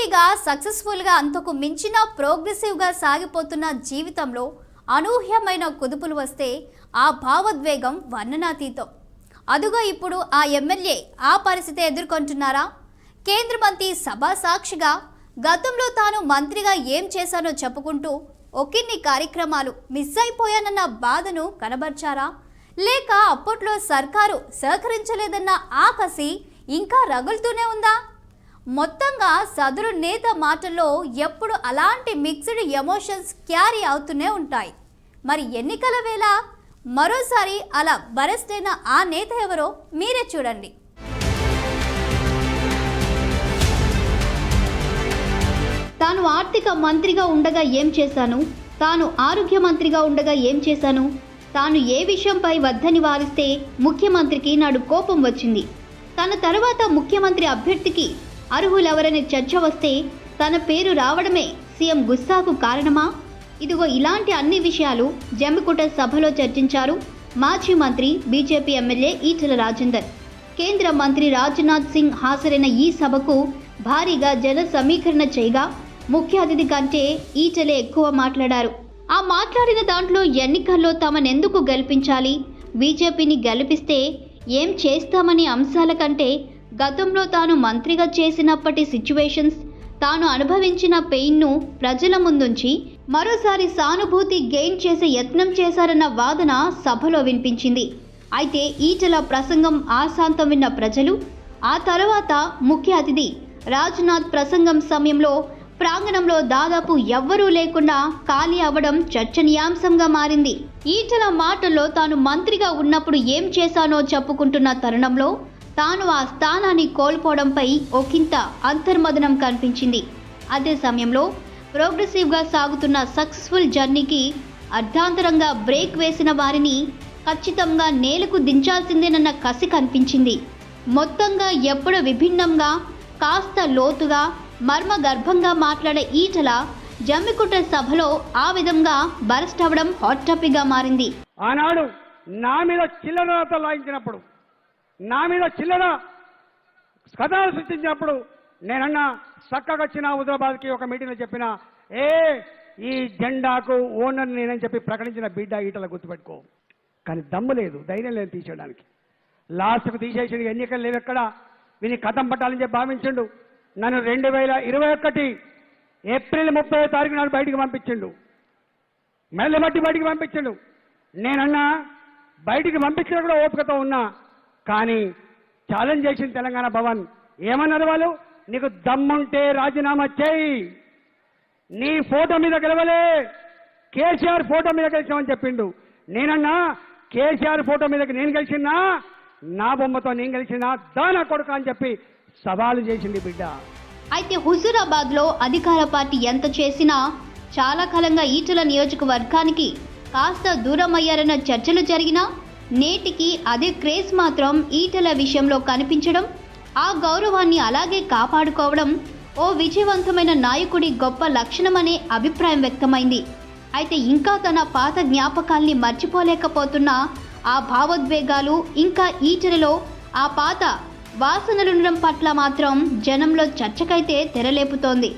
హ్యాపీగా సక్సెస్ఫుల్గా అంతకు మించిన ప్రోగ్రెసివ్గా సాగిపోతున్న జీవితంలో అనూహ్యమైన కుదుపులు వస్తే ఆ భావోద్వేగం వర్ణనాతీతం. అదుగో ఇప్పుడు ఆ ఎమ్మెల్యే ఆ పరిస్థితి ఎదుర్కొంటున్నారా? కేంద్ర మంత్రి సభా సాక్షిగా గతంలో తాను మంత్రిగా ఏం చేశానో చెప్పుకుంటూ ఒకిన్ని కార్యక్రమాలు మిస్ అయిపోయానన్న బాధను కనబర్చారా? లేక అప్పట్లో సర్కారు సహకరించలేదన్న ఆ కసి ఇంకా రగులుతూనే ఉందా? మొత్తంగా సదరు నేత మాటల్లో ఎప్పుడు అలాంటి మిక్స్డ్ ఎమోషన్స్ క్యారీ అవుతూనే ఉంటాయి. మరి ఎన్నికల వేళ మరోసారి అలా బరెస్ట్ అయిన ఆ నేత ఎవరో మీరే చూడండి. తాను ఆర్థిక మంత్రిగా ఉండగా ఏం చేశాను, తాను ఆరోగ్య మంత్రిగా ఉండగా ఏం చేశాను, తాను ఏ విషయంపై వద్దని వారిస్తే ముఖ్యమంత్రికి నాడు కోపం వచ్చింది, తన తర్వాత ముఖ్యమంత్రి అభ్యర్థికి అర్హులెవరనే చర్చ వస్తే తన పేరు రావడమే సీఎం గుస్సాకు కారణమా? ఇదిగో ఇలాంటి అన్ని విషయాలు జమ్మికుంట సభలో చర్చించారు మాజీ మంత్రి బీజేపీ ఎమ్మెల్యే ఈటెల రాజేందర్. కేంద్ర మంత్రి రాజ్నాథ్ సింగ్ హాజరైన ఈ సభకు భారీగా జన సమీకరణ చేయగా ముఖ్య అతిథి కంటే ఈటెలే ఎక్కువ మాట్లాడారు. ఆ మాట్లాడిన దాంట్లో ఎన్నికల్లో తమనెందుకు గెలిపించాలి, బీజేపీని గెలిపిస్తే ఏం చేస్తామనే అంశాల కంటే గతంలో తాను మంత్రిగా చేసినప్పటి సిచ్యువేషన్స్, తాను అనుభవించిన పెయిన్ను ప్రజల ముందుంచి మరోసారి సానుభూతి గెయిన్ చేసే యత్నం చేశారన్న వాదన సభలో వినిపించింది. అయితే ఈటెల ప్రసంగం ఆశాంతం విన్న ప్రజలు ఆ తర్వాత ముఖ్య అతిథి రాజ్నాథ్ ప్రసంగం సమయంలో ప్రాంగణంలో దాదాపు ఎవ్వరూ లేకుండా ఖాళీ అవ్వడం చర్చనీయాంశంగా మారింది. ఈటెల మాటల్లో తాను మంత్రిగా ఉన్నప్పుడు ఏం చేశానో చెప్పుకుంటున్న తరుణంలో తాను ఆ స్థానాన్ని కోల్పోవడంపై ఒకంత అంతర్మదనం కనిపించింది. అదే సమయంలో ప్రోగ్రెసివ్గా సాగుతున్న సక్సెస్ఫుల్ జర్నీకి అర్ధాంతరంగా బ్రేక్ వేసిన వారిని ఖచ్చితంగా నేలకు దించాల్సిందేనన్న కసి కనిపించింది. మొత్తంగా ఎప్పుడు విభిన్నంగా, కాస్త లోతుగా, మర్మగర్భంగా మాట్లాడే ఈటెల జమ్మికుంట సభలో ఆ విధంగా బరస్ట్ అవ్వడం హాట్ టాపిక్గా మారింది. ఆనాడు నా మీద చిల్లరతో లాయించినప్పుడు, నా మీద చిల్లర కథలు సృష్టించినప్పుడు నేనన్నా చక్కగొచ్చిన హుజరాబాద్కి ఒక మీటింగ్లో చెప్పిన ఈ జెండాకు ఓనర్ నేనని చెప్పి ప్రకటించిన బిడ్డ ఈటల గుర్తుపెట్టుకో. కానీ దమ్ము లేదు, ధైర్యం లేదు తీసేయడానికి. లాస్ట్కు తీసేసి ఎన్నికలు లేవెక్కడ వీని కథం పట్టాలని చెప్పి భావించిండు. నన్ను 2021 ఏప్రిల్ 30వ తారీఖు నాడు బయటికి పంపించిండు, మెడలు బట్టి బయటికి పంపించిండు. నేనన్నా బయటికి పంపించిన కూడా ఓపికతో ఉన్నా. కానీ ఛాలెంజ్ చేసింది తెలంగాణ భవన్. ఏమన్నారు వాళ్ళు? నీకు దమ్ముంటే రాజీనామా చేయి, నీ ఫోటో మీద గెలవలే, కేసీఆర్ ఫోటో మీద గెలిచామని చెప్పిండు. నేనన్నా కేసీఆర్ ఫోటో మీదకి నేను గెలిచినా, నా బొమ్మతో నేను గెలిచినా దానా కొడుకు అని చెప్పి సవాలు చేసింది బిడ్డ. అయితే హుజూరాబాద్ లో అధికార పార్టీ ఎంత చేసినా చాలా కాలంగా ఈటెల నియోజకవర్గానికి కాస్త దూరం అయ్యారన్న చర్చలు జరిగినా నేటికి అదే క్రేజ్ మాత్రం ఈటెల విషయంలో కనిపించడం, ఆ గౌరవాన్ని అలాగే కాపాడుకోవడం ఓ విజయవంతమైన నాయకుడి గొప్ప లక్షణమనే అభిప్రాయం వ్యక్తమైంది. అయితే ఇంకా తన పాత జ్ఞాపకాల్ని మర్చిపోలేకపోతున్న ఆ భావోద్వేగాలు ఇంకా ఈటెలలో ఆ పాత వాసనలుండడం పట్ల మాత్రం జనంలో చర్చకైతే తెరలేపుతోంది.